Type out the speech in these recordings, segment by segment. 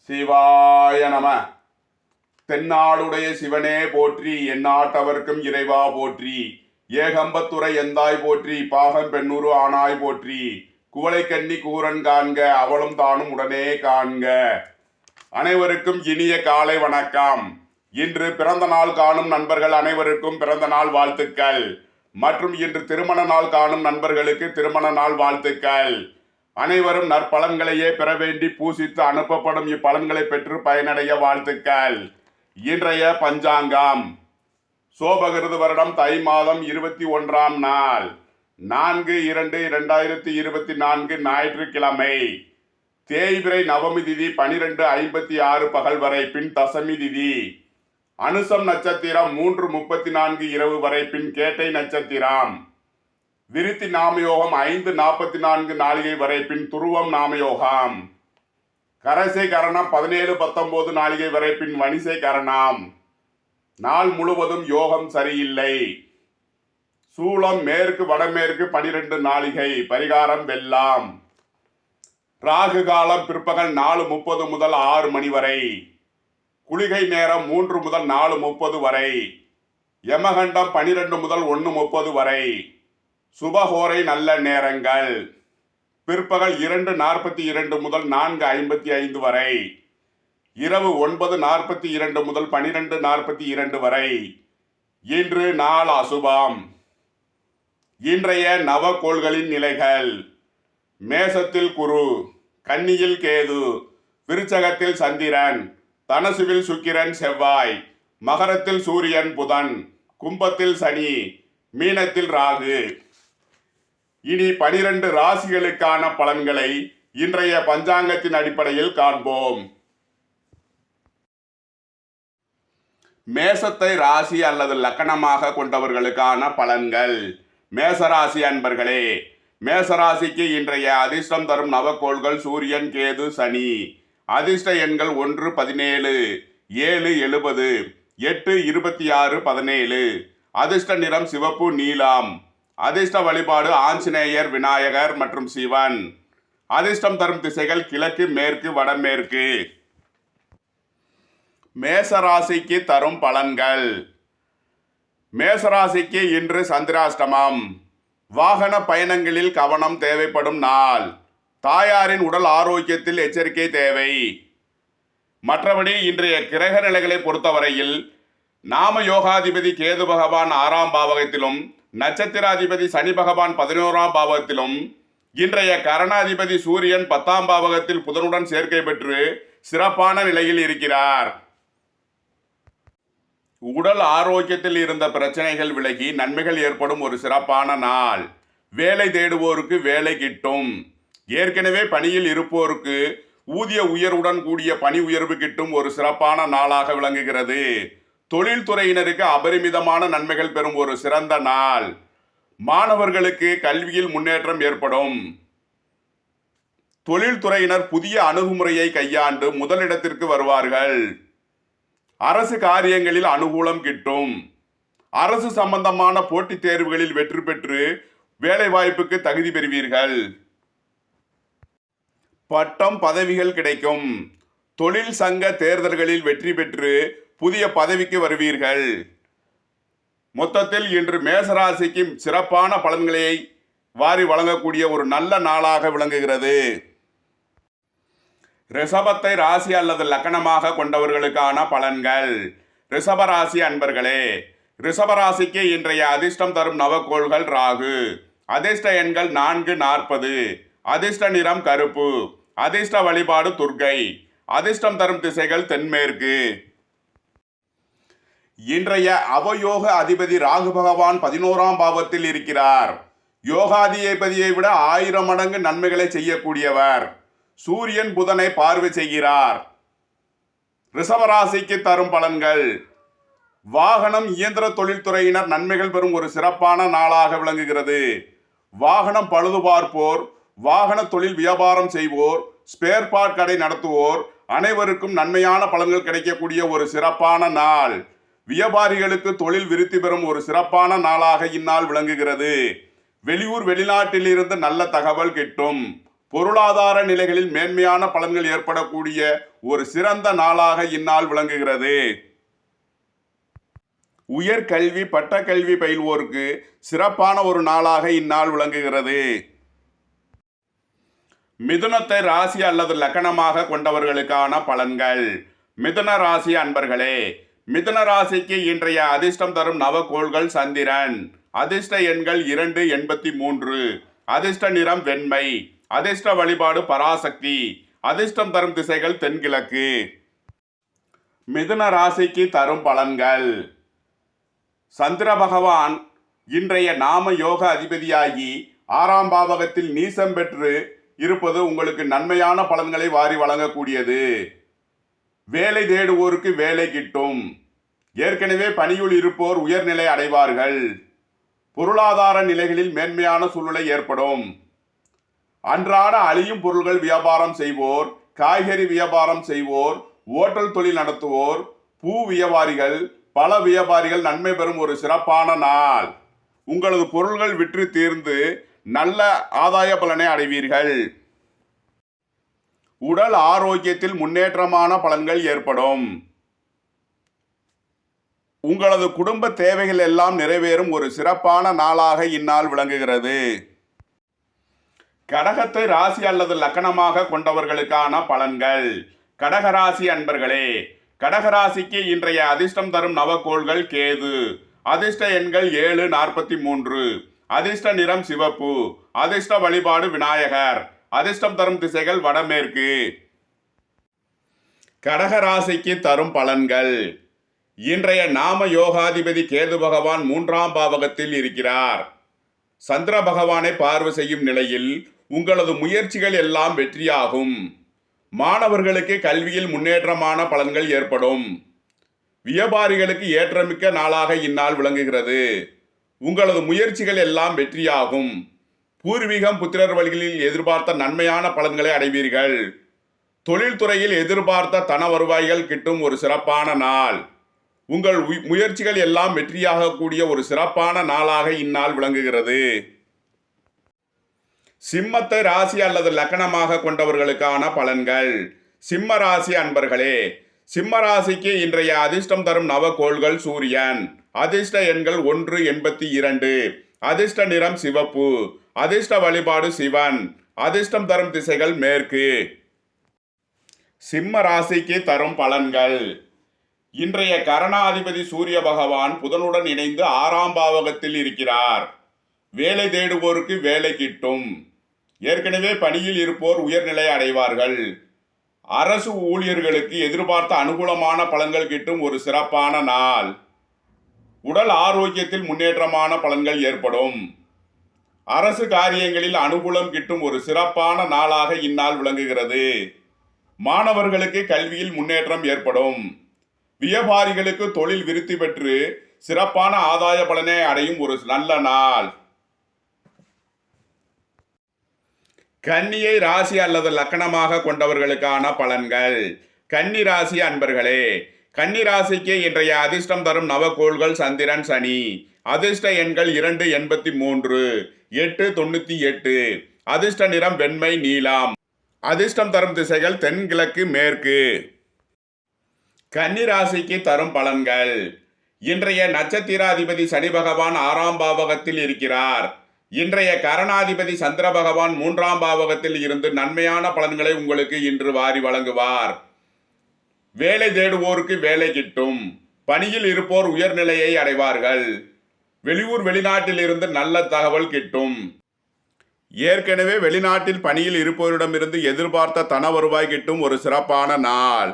சிவாய நம. தென்னாடுடைய சிவனே போற்றி, எந்நாட்டவர்க்கும் இறைவா போற்றி. ஏகம்பத்துரை எந்தாய் போற்றி, பாகம் பெண்ணுரு ஆனாய் போற்றி. குவளை கன்னி கூரன் காண்க, அவளும் தானும் உடனே காண்க. அனைவருக்கும் இனிய காலை வணக்கம். இன்று பிறந்த நாள் காணும் நண்பர்கள் அனைவருக்கும் பிறந்த நாள் வாழ்த்துக்கள். மற்றும் இன்று திருமண நாள் காணும் நண்பர்களுக்கு திருமண நாள் வாழ்த்துக்கள். அனைவரும் நற்பலன்களையே பெற வேண்டி பூசித்து அனுப்பப்படும் இப்பலன்களை பெற்று பயனடைய வாழ்த்துக்கள். இன்றைய பஞ்சாங்கம் சோபகிருது வருடம் தை மாதம் 21ஆம் நாள் 4/2/2024 ஞாயிற்றுக்கிழமை. தேய்பிறை நவமி திதி 12:56 பகல் வரை, பின் தசமி திதி. அனுசம் நட்சத்திரம் 3:34 இரவு வரை, பின் கேட்டை நட்சத்திரம். விருத்தி நாமயோகம் 5:44 நாளிகை வரை, பின் துருவம் நாமயோகம். கரசை கரணம் 17:19 நாளிகை வரை, பின் வணிசை கரணம். நாள் முழுவதும் யோகம் சரியில்லை. சூளம் மேற்கு வடமேற்கு 12 நாளிகை. பரிகாரம் வெல்லாம். ராகு காலம் பிற்பகல் 4:30 முதல் 6 மணி வரை. குளிகை நேரம் 3 முதல் 4:30 வரை. யமகண்டம் 12 முதல் 1:30 வரை. சுபஹோரை நல்ல நேரங்கள் பிற்பகல் 2:42 முதல் 4:55 வரை. இரவு 9:42 முதல் 12:42 வரை. இன்று நாள் அசுபம். இன்றைய நவகோள்களின் நிலைகள்: மேசத்தில் குரு, கன்னியில் கேது, விருச்சகத்தில் சந்திரன், தனுசுவில் சுக்கிரன் செவ்வாய், மகரத்தில் சூரியன் புதன், கும்பத்தில் சனி, மீனத்தில் ராகு. இனி 12 ராசிகளுக்கான பலன்களை இன்றைய பஞ்சாங்கத்தின் அடிப்படையில் காண்போம். மேசத்தை ராசி அல்லது லக்கணமாக கொண்டவர்களுக்கான பலன்கள். மேசராசி அன்பர்களே, மேசராசிக்கு இன்றைய அதிர்ஷ்டம் தரும் நவக்கோள்கள் சூரியன், கேது, சனி. அதிர்ஷ்ட எண்கள் 1 17, 7 70, 8 26 17. அதிர்ஷ்ட நிறம் சிவப்பு, நீலம். அதிர்ஷ்ட வழிபாடு ஆஞ்சநேயர், விநாயகர் மற்றும் சிவன். அதிர்ஷ்டம் தரும் திசைகள் கிழக்கு, மேற்கு, வடமேற்கு. மேசராசிக்கு தரும் பலன்கள். மேசராசிக்கு இன்று சந்திராஷ்டமம். வாகன பயணங்களில் கவனம் தேவைப்படும் நாள். தாயாரின் உடல் ஆரோக்கியத்தில் எச்சரிக்கை தேவை. மற்றபடி இன்றைய கிரக நிலைகளை பொறுத்தவரையில் நாம யோகாதிபதி கேது பகவான் 6ஆம் பாவகத்திலும், நட்சத்திராதிபதி சனி பகவான் 11ஆம் பாவகத்திலும், இன்றைய கரணாதிபதி சூரியன் 10ஆம் பாவகத்தில் புதனுடன் சேர்க்கை பெற்று சிறப்பான நிலையில் இருக்கிறார். உடல் ஆரோக்கியத்தில் இருந்த பிரச்சனைகள் விலகி நன்மைகள் ஏற்படும் ஒரு சிறப்பான நாள். வேலை தேடுவோருக்கு வேலை கிட்டும். ஏற்கனவே பணியில் இருப்போருக்கு ஊதிய உயர்வுடன் கூடிய பணி உயர்வு கிட்டும் ஒரு சிறப்பான நாளாக விளங்குகிறது. தொழில்துறையினருக்கு அபரிமிதமான நன்மைகள் பெறும் ஒரு சிறந்த நாள். மாணவர்களுக்கு கல்வியில் முன்னேற்றம் ஏற்படும். தொழில்துறையினர் புதிய அணுகுமுறையை கையாண்டு முதலிடத்திற்கு வருவார்கள். அரசு காரியங்களில் அனுகூலம் கிட்டும். அரசு சம்பந்தமான போட்டித் தேர்வுகளில் வெற்றி பெற்று வேலை வாய்ப்புக்கு தகுதி பெறுவீர்கள். பட்டம் பதவிகள் கிடைக்கும். தொழில் சங்க தேர்தல்களில் வெற்றி பெற்று புதிய பதவிக்கு வருவீர்கள். மொத்தத்தில் இன்று மேசராசிக்கு சிறப்பான பலன்களை வாரி வழங்கக்கூடிய ஒரு நல்ல நாளாக விளங்குகிறது. ரிஷபத்தை ராசி அல்லது லக்கணமாக கொண்டவர்களுக்கான பலன்கள். ரிஷபராசி அன்பர்களே, ரிஷபராசிக்கு இன்றைய அதிர்ஷ்டம் தரும் நவக்கோள்கள் ராகு. அதிர்ஷ்ட எண்கள் 4 40. அதிர்ஷ்ட நிறம் கருப்பு. அதிர்ஷ்ட வழிபாடு துர்க்கை. அதிர்ஷ்டம் தரும் திசைகள் தென்மேற்கு. இன்றைய அவயோக அதிபதி ராகு பகவான் 11ஆம் பாவத்தில் இருக்கிறார். யோகாதிபதியை விட 1000 மடங்கு நன்மைகளை செய்யக்கூடியவர். சூரியன் புதனை பார்வை செய்கிறார். ரிஷபராசிக்கு தரும் பலன்கள். வாகனம் இயந்திர தொழில்துறையினர் நன்மைகள் பெறும் ஒரு சிறப்பான நாளாக விளங்குகிறது. வாகனம் பழுது பார்ப்போர், வாகன தொழில் வியாபாரம் செய்வோர், ஸ்பேர் பார்ட் கடை நடத்துவோர் அனைவருக்கும் நன்மையான பலன்கள் கிடைக்கக்கூடிய ஒரு சிறப்பான நாள். வியாபாரிகளுக்கு தொழில் விருத்தி பெறும் ஒரு சிறப்பான நாளாக இந்நாள் விளங்குகிறது. வெளியூர் வெளிநாட்டில் இருந்து நல்ல தகவல் கிட்டும். பொருளாதார நிலைகளில் மேன்மையான பலன்கள் ஏற்படக்கூடிய ஒரு சிறந்த நாளாக இந்நாள் விளங்குகிறது. உயர்கல்வி பட்டக்கல்வி பயில்வோருக்கு சிறப்பான ஒரு நாளாக இந்நாள் விளங்குகிறது. மிதுனத்தை ராசி அல்லது லக்கணமாக கொண்டவர்களுக்கான பலன்கள். மிதுன ராசி அன்பர்களே, மிதுன ராசிக்கு இன்றைய அதிர்ஷ்டம் தரும் நவகோள்கள் சந்திரன். அதிர்ஷ்ட எண்கள் 2, 83. அதிர்ஷ்ட நிறம் வெண்மை. அதிர்ஷ்ட வழிபாடு பராசக்தி. அதிர்ஷ்டம் தரும் திசைகள் தென்கிழக்கு. மிதுன ராசிக்கு தரும் பலன்கள். சந்திர பகவான் இன்றைய நாம யோக அதிபதியாகி 6ஆம் பாவகத்தில் நீசம் பெற்று இருப்பது உங்களுக்கு நன்மையான பலன்களை வாரி வழங்கக்கூடியது. வேலை தேடுவோருக்கு வேலை கிட்டும். ஏற்கனவே பணியுள் இருப்போர் உயர்நிலை அடைவார்கள். பொருளாதார நிலைகளில் மேன்மையான சூழ்நிலை ஏற்படும். அன்றாட அழியும் பொருள்கள் வியாபாரம் செய்வோர், காய்கறி வியாபாரம் செய்வோர், ஓட்டல் தொழில் நடத்துவோர், பூ வியாபாரிகள், பல வியாபாரிகள் நன்மை பெறும் ஒரு சிறப்பான நாள். உங்களது பொருள்கள் விற்று தீர்ந்து நல்ல ஆதாய பலனை அடைவீர்கள். உடல் ஆரோக்கியத்தில் முன்னேற்றமான பலன்கள் ஏற்படும். உங்களது குடும்ப தேவைகள் எல்லாம் நிறைவேறும் ஒரு சிறப்பான நாளாக இந்நாள் விளங்குகிறது. கடகத்தை ராசி அல்லது லக்கணமாக கொண்டவர்களுக்கான பலன்கள். கடகராசி அன்பர்களே, கடகராசிக்கு இன்றைய அதிர்ஷ்டம் தரும் நவகோள்கள் கேது. அதிர்ஷ்ட எண்கள் 7, 43. அதிர்ஷ்ட நிறம் சிவப்பு. அதிர்ஷ்ட வழிபாடு விநாயகர். அதிர்ஷ்டம் தரும் திசைகள் வடமேற்கு. கடகராசிக்கு தரும் பலன்கள். இன்றைய நாம யோகாதிபதி கேது பகவான் 3ஆம் பாவகத்தில் இருக்கிறார். சந்திர பகவானை பார்வை செய்யும் நிலையில் உங்களது முயற்சிகள் எல்லாம் வெற்றியாகும். மாணவர்களுக்கு கல்வியில் முன்னேற்றமான பலன்கள் ஏற்படும். வியாபாரிகளுக்கு ஏற்றமிக்க நாளாக இந்நாள் விளங்குகிறது. உங்களது முயற்சிகள் எல்லாம் வெற்றியாகும். பூர்வீகம் புத்திரர் வழிகளில் எதிர்பார்த்த நன்மையான பலன்களை அடைவீர்கள். தொழில்துறையில் எதிர்பார்த்த தன வருவாய்கள் கிட்டும் ஒரு சிறப்பான நாள். உங்கள் முயற்சிகள் எல்லாம் வெற்றியாக கூடிய ஒரு சிறப்பான நாளாக இந்நாள் விளங்குகிறது. சிம்மத்தை ராசி அல்லது லக்கணமாக கொண்டவர்களுக்கான பலன்கள். சிம்ம ராசி அன்பர்களே, சிம்ம ராசிக்கு இன்றைய அதிர்ஷ்டம் தரும் நவகோள்கள் சூரியன். அதிர்ஷ்ட எண்கள் 1, 82. அதிர்ஷ்ட நிறம் சிவப்பு. அதிர்ஷ்ட வழிபாடு சிவன். அதிர்ஷ்டம் தரும் திசைகள் மேற்கு. சிம்ம ராசிக்கு தரும் பலன்கள். இன்றைய கரணாதிபதி சூரிய பகவான் புதனுடன் இணைந்து 6ஆம் பாவகத்தில் இருக்கிறார். வேலை தேடுவோருக்கு வேலை கிட்டும். ஏற்கனவே பணியில் இருப்போர் உயர்நிலை அடைவார்கள். அரசு ஊழியர்களுக்கு எதிர்பார்த்த அனுகூலமான பலன்கள் கிட்டும் ஒரு சிறப்பான நாள். உடல் ஆரோக்கியத்தில் முன்னேற்றமான பலன்கள் ஏற்படும். அரசு காரியங்களில் அனுகூலம் கிட்டும் ஒரு சிறப்பான நாளாக இந்நாள் விளங்குகிறது. மாணவர்களுக்கு கல்வியில் முன்னேற்றம் ஏற்படும். வியாபாரிகளுக்கு தொழில் விருத்தி பெற்று சிறப்பான ஆதாய பலனை அடையும் ஒரு நல்ல நாள். கன்னியை ராசி அல்லது லக்கணமாக கொண்டவர்களுக்கான பலன்கள். கன்னி ராசி அன்பர்களே, கன்னி ராசிக்கு இன்றைய அதிர்ஷ்டம் தரும் நவகோள்கள் சந்திரன் சனி. அதிர்ஷ்ட எண்கள் 2, 83. 8, 98. அதிர்ஷ்ட நிறம் வெண்மை நீலம். அதிர்ஷ்டம் தரும் திசைகள் தென்கிழக்கு மேற்கு. கன்னி ராசிக்கு தரும் பலன்கள். இன்றைய நட்சத்திராதிபதி சனி பகவான் 6ஆம் பாவகத்தில் இருக்கிறார். இன்றைய கரணாதிபதி சந்திர பகவான் 3ஆம் பாவகத்தில் இருந்து நன்மையான பலன்களை உங்களுக்கு இன்று வாரி வழங்குவார். வேலை தேடுவோருக்கு வேலை கிட்டும். பணியில் இருப்போர் உயர்நிலையை அடைவார்கள். வெளியூர் வெளிநாட்டில் இருந்து நல்ல தகவல் கிட்டும். ஏற்கனவே வெளிநாட்டில் பணியில் இருப்போரிடமிருந்து எதிர்பார்த்த தன வருவாய் கிட்டும் ஒரு சிறப்பான நாள்.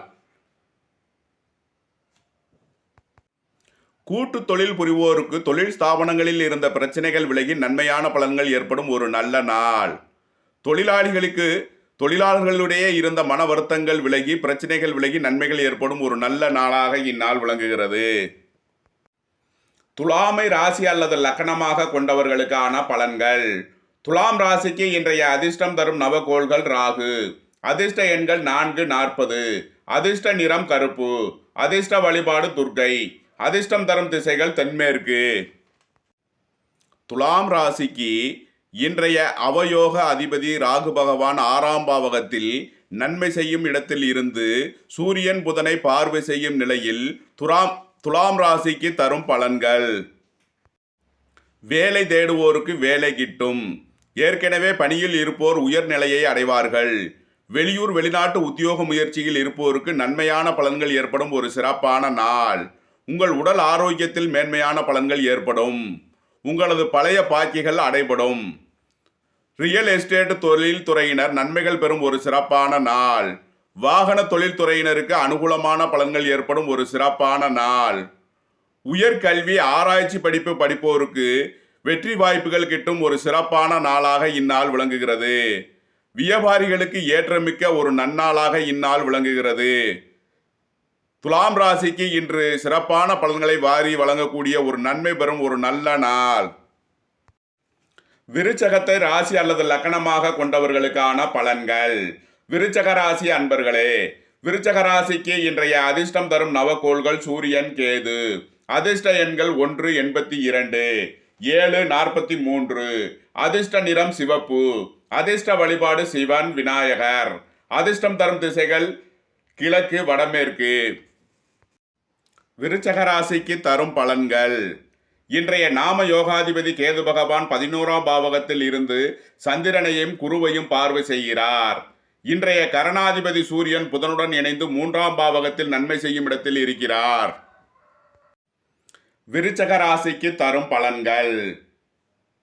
கூட்டு தொழில் புரிவோருக்கு தொழில் ஸ்தாபனங்களில் இருந்த பிரச்சனைகள் விலகி நன்மையான பலன்கள் ஏற்படும் ஒரு நல்ல நாள். தொழிலாளர்களுடைய இருந்த மன வருத்தங்கள் விலகி பிரச்சனைகள் விலகி நன்மைகள் ஏற்படும் ஒரு நல்ல நாளாக இந்நாள் விளங்குகிறது. துலாமை ராசி அல்லது லக்கணமாக கொண்டவர்களுக்கான பலன்கள். துலாம் ராசிக்கு இன்றைய அதிர்ஷ்டம் தரும் நவகோள்கள் ராகு. அதிர்ஷ்ட எண்கள் 4, 40. அதிர்ஷ்ட நிறம் கருப்பு. அதிர்ஷ்ட வழிபாடு துர்க்கை. அதிர்ஷ்டம் தரும் திசைகள் தென்மேற்கு. துலாம் ராசிக்கு இன்றைய அவயோக அதிபதி ராகு பகவான் 6ஆம் பாவகத்தில் நன்மை செய்யும் இடத்தில் இருந்து சூரியன் புதனை பார்வை செய்யும் நிலையில் துலாம் ராசிக்கு தரும் பலன்கள். வேலை தேடுவோருக்கு வேலை கிட்டும். ஏற்கனவே பணியில் இருப்போர் உயர்நிலையை அடைவார்கள். வெளியூர் வெளிநாட்டு உத்தியோக முயற்சியில் இருப்போருக்கு நன்மையான பலன்கள் ஏற்படும் ஒரு சிறப்பான நாள். உங்கள் உடல் ஆரோக்கியத்தில் மேன்மையான பலன்கள் ஏற்படும். உங்களது பழைய பாக்கிகள் அடைபடும். ரியல் எஸ்டேட் தொழில் துறையினர் நன்மைகள் பெறும் ஒரு சிறப்பான நாள். வாகன தொழில்துறையினருக்கு அனுகூலமான பலன்கள் ஏற்படும் ஒரு சிறப்பான நாள். உயர்கல்வி ஆராய்ச்சி படிப்பு படிப்போருக்கு வெற்றி வாய்ப்புகள் கிட்டும் ஒரு சிறப்பான நாளாக இந்நாள் விளங்குகிறது. வியாபாரிகளுக்கு ஏற்றமிக்க ஒரு நன்னாளாக இந்நாள் விளங்குகிறது. துலாம் ராசிக்கு இன்று சிறப்பான பலன்களை வாரி வழங்கக்கூடிய ஒரு நன்மை பெறும் ஒரு நல்ல நாள். விருச்சகத்தை ராசி அல்லது லக்னமாக கொண்டவர்களுக்கான பலன்கள். விருச்சக ராசி அன்பர்களே, விருச்சக ராசிக்கு இன்றைய அதிர்ஷ்டம் தரும் நவக்கோள்கள் சூரியன், கேது. அதிர்ஷ்ட எண்கள் 1 82, 7 43. அதிர்ஷ்ட நிறம் சிவப்பு. அதிர்ஷ்ட வழிபாடு சிவன், விநாயகர். அதிர்ஷ்டம் தரும் திசைகள் கிழக்கு, வடமேற்கு. விருச்சக ராசிக்கு தரும் பலன்கள். இன்றைய நாம யோகாதிபதி கேது பகவான் 11ஆம் பாவகத்தில் இருந்து சந்திரனையும் குருவையும் பார்வை செய்கிறார். இன்றைய கரணாதிபதி சூரியன் புதனுடன் இணைந்து 3ஆம் பாவகத்தில் நன்மை செய்யும் இடத்தில் இருக்கிறார். விருச்சக ராசிக்கு தரும் பலன்கள்.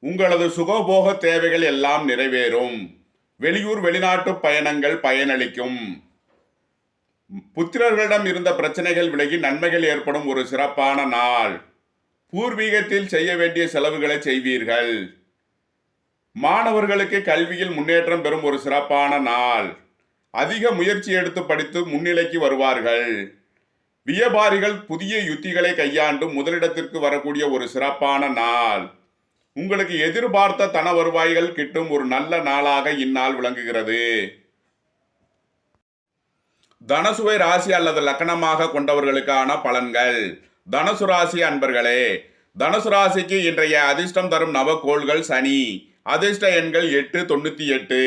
உங்களது சுகபோக தேவைகள் எல்லாம் நிறைவேறும். வெளியூர் வெளிநாட்டு பயணங்கள் பயனளிக்கும். புத்திரர்களிடம் இருந்த பிரச்சனைகள் விலகி நன்மைகள் ஏற்படும் ஒரு சிறப்பான நாள். பூர்வீகத்தில் செய்ய வேண்டிய செலவுகளை செய்வீர்கள். மாணவர்களுக்கு கல்வியில் முன்னேற்றம் பெறும் ஒரு சிறப்பான நாள். அதிக முயற்சி எடுத்து படித்து முன்னிலைக்கு வருவார்கள். வியாபாரிகள் புதிய யுத்திகளை கையாண்டு முதலிடத்திற்கு வரக்கூடிய ஒரு சிறப்பான நாள். உங்களுக்கு எதிர்பார்த்த தன வருவாய்கள் கிட்டும் ஒரு நல்ல நாளாக இந்நாள் விளங்குகிறது. தனுசுவை ராசி அல்லது லக்னமாக கொண்டவர்களுக்கான பலன்கள். தனுசு ராசி அன்பர்களே, தனுசு ராசிக்கு இன்றைய அதிர்ஷ்டம் தரும் நவக்கோள்கள் சனி. அதிர்ஷ்ட எண்கள் 8 98.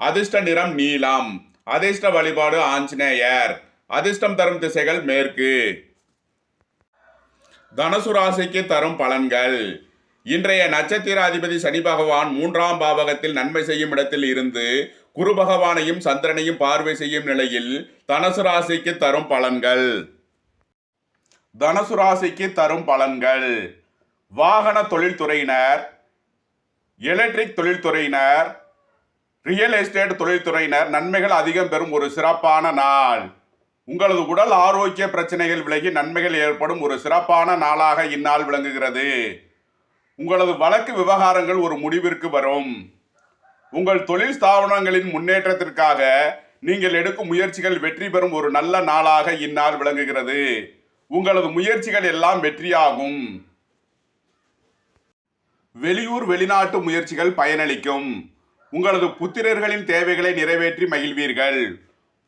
அதிர்ஷ்ட நிறம் நீலம். அதிர்ஷ்ட வழிபாடு ஆஞ்சநேயர். அதிர்ஷ்டம் தரும் திசைகள் மேற்கு. தனுசு ராசிக்கு தரும் பலன்கள். இன்றைய நட்சத்திர அதிபதி சனி பகவான் 3ஆம் பாவகத்தில் நன்மை செய்யும் இடத்தில் இருந்து குரு பகவானையும் சந்திரனையும் பார்வை செய்யும் நிலையில் தனுசு ராசிக்கு தரும் பலன்கள். தனுசு ராசிக்கு தரும் பலன்கள். வாகன தொழில்துறையினர், எலக்ட்ரிக் தொழில்துறையினர், ரியல் எஸ்டேட் தொழில்துறையினர் நன்மைகள் அதிகம் பெறும் ஒரு சிறப்பான நாள். உங்களது உடல் ஆரோக்கிய பிரச்சனைகள் விலகி நன்மைகள் ஏற்படும் ஒரு சிறப்பான நாளாக இந்நாள் விளங்குகிறது. உங்களது வழக்கு விவகாரங்கள் ஒரு முடிவிற்கு வரும். உங்கள் தொழில் ஸ்தாபனங்களின் முன்னேற்றத்திற்காக நீங்கள் எடுக்கும் முயற்சிகள் வெற்றி பெறும் ஒரு நல்ல நாளாக இந்நாள் விளங்குகிறது. உங்களது முயற்சிகள் எல்லாம் வெற்றியாகும். வெளியூர் வெளிநாட்டு முயற்சிகள் பயனளிக்கும். உங்களது புத்திரர்களின் தேவைகளை நிறைவேற்றி மகிழ்வீர்கள்.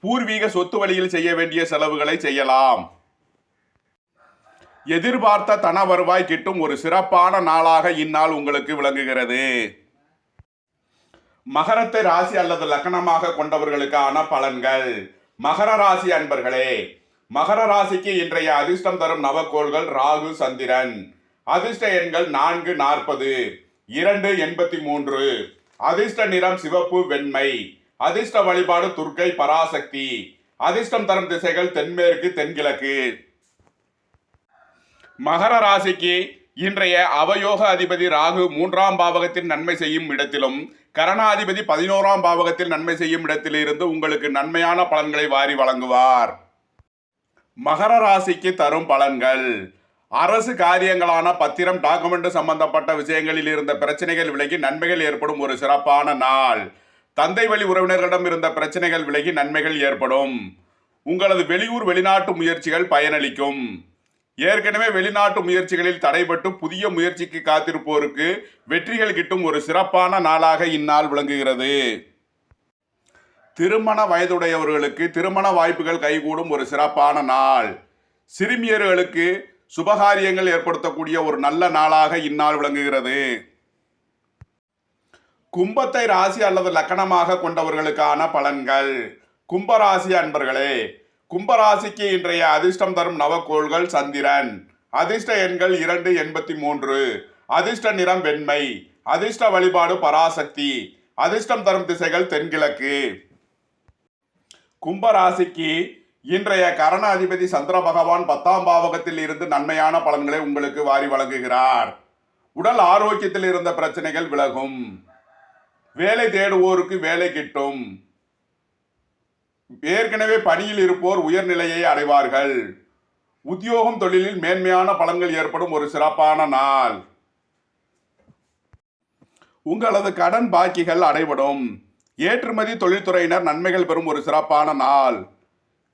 பூர்வீக சொத்து வழியில் செய்ய வேண்டிய செலவுகளை செய்யலாம். எதிர்பார்த்த தன வருவாய் கிட்டும் ஒரு சிறப்பான நாளாக இந்நாள் உங்களுக்கு விளங்குகிறது. மகரத்தை ராசி அல்லது லக்னமாக கொண்டவர்களுக்கான பலன்கள். மகர ராசி அன்பர்களே, மகர ராசிக்கு இன்றைய அதிர்ஷ்டம் தரும் நவக்கோள்கள் ராகு, சந்திரன். அதிர்ஷ்ட எண்கள் 4 40, 2 83. அதிர்ஷ்ட நிறம் சிவப்பு, வெண்மை. அதிர்ஷ்ட வழிபாடு துர்க்கை, பராசக்தி. அதிர்ஷ்டம் தரும் திசைகள் தென்மேற்கு, தென்கிழக்கு. மகர ராசிக்கு இன்றைய அவயோக அதிபதி ராகு 3ஆம் பாவகத்தில் நன்மை செய்யும் இடத்திலும் கரணாதிபதி 11ஆம் பாவகத்தில் நன்மை செய்யும் இடத்திலிருந்து உங்களுக்கு நன்மையான பலன்களை வாரி வழங்குவார். மகர ராசிக்கு தரும் பலன்கள். அரசு காரியங்களான பத்திரம், டாக்குமெண்ட் சம்பந்தப்பட்ட விஷயங்களில் இருந்த பிரச்சனைகள் விலகி நன்மைகள் ஏற்படும் ஒரு சிறப்பான நாள். தந்தை வழி உறவினர்களிடம் இருந்த பிரச்சனைகள் விலகி நன்மைகள் ஏற்படும். உங்களது வெளியூர் வெளிநாட்டு முயற்சிகள் பயனளிக்கும். ஏற்கனவே வெளிநாட்டு முயற்சிகளில் தடைபட்டு புதிய முயற்சிக்கு காத்திருப்போருக்கு வெற்றிகள் கிட்டும் ஒரு சிறப்பான நாளாக இந்நாள் விளங்குகிறது. திருமண வயதுடையவர்களுக்கு திருமண வாய்ப்புகள் கைகூடும் ஒரு சிறப்பான நாள். சிறுமியர்களுக்கு சுபகாரியங்கள் ஏற்படுத்தக்கூடிய ஒரு நல்ல நாளாக இந்நாள் விளங்குகிறது. கும்பத்தை ராசி அல்லது லக்கணமாக கொண்டவர்களுக்கான பலன்கள். கும்பராசி அன்பர்களே, கும்பராசிக்கு இன்றைய அதிர்ஷ்டம் தரும் நவக்கோள்கள் சந்திரன். அதிர்ஷ்ட எண்கள் 283. அதிர்ஷ்ட நிறம் வெண்மை. அதிர்ஷ்ட வழிபாடு பராசக்தி. அதிர்ஷ்டம் தரும் திசைகள் தென்கிழக்கு. கும்பராசிக்கு இன்றைய கரண அதிபதி சந்திர பகவான் 10ஆம் பாவகத்தில் இருந்து நன்மையான பலன்களை உங்களுக்கு வாரி வழங்குகிறார். உடல் ஆரோக்கியத்தில் இருந்த பிரச்சனைகள் விலகும். வேலை தேடுவோருக்கு வேலை கிட்டும். ஏற்கனவே பணியில் இருப்போர் உயர்நிலையை அடைவார்கள். உத்தியோகம் தொழிலில் மேன்மையான பலன்கள் ஏற்படும் ஒரு சிறப்பான நாள். உங்களது கடன் பாக்கிகள் அடைபடும். ஏற்றுமதி தொழில்துறையினர் நன்மைகள் பெறும் ஒரு சிறப்பான நாள்.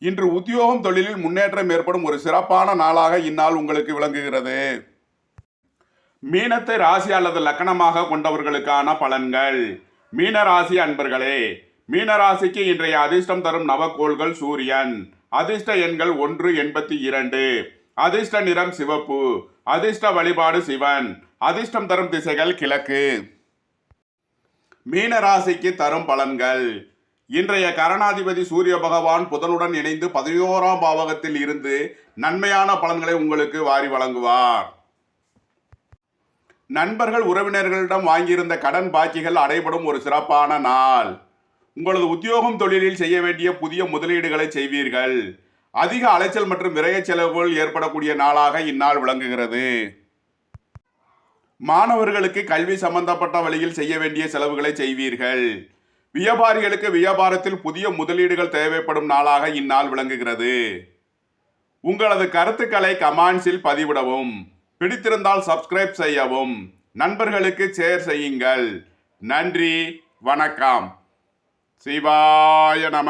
இன்று உத்தியோகம் தொழிலில் முன்னேற்றம் ஏற்படும் ஒரு சிறப்பான நாளாக இந்நாள் உங்களுக்கு விளங்குகிறது. மீனத்தை ராசி அல்லது லக்கணமாக கொண்டவர்களுக்கான பலன்கள். மீனராசி அன்பர்களே, மீனராசிக்கு இன்றைய அதிர்ஷ்டம் தரும் நவக்கோள்கள் சூரியன். அதிர்ஷ்ட எண்கள் 182. அதிர்ஷ்ட நிறம் சிவப்பு. அதிர்ஷ்ட வழிபாடு சிவன். அதிர்ஷ்டம் தரும் திசைகள் கிழக்கு. மீனராசிக்கு தரும் பலன்கள். இன்றைய கரணாதிபதி சூரிய பகவான் புதனுடன் இணைந்து 11ஆம் பாவகத்தில் இருந்து நன்மையான பலன்களை உங்களுக்கு வாரி வழங்குவார். நண்பர்கள் உறவினர்களிடம் வாங்கியிருந்த கடன் பாக்கிகள் அடைபடும் ஒரு சிறப்பான நாள். உங்களது உத்தியோகம் தொழிலில் செய்ய வேண்டிய புதிய முதலீடுகளை செய்வீர்கள். அதிக அலைச்சல் மற்றும் விரய செலவுகள் ஏற்படக்கூடிய நாளாக இந்நாள் விளங்குகிறது. மாணவர்களுக்கு கல்வி சம்பந்தப்பட்ட வழியில் செய்ய வேண்டிய செலவுகளை செய்வீர்கள். வியாபாரிகளுக்கு வியாபாரத்தில் புதிய முதலீடுகள் தேவைப்படும் நாளாக இந்நாள் விளங்குகிறது. உங்களது கருத்துக்களை கமெண்ட்ஸில் பதிவிடவும். பிடித்திருந்தால் சப்ஸ்கிரைப் செய்யவும். நண்பர்களுக்கு ஷேர் செய்யுங்கள். நன்றி, வணக்கம். சிவாய நம.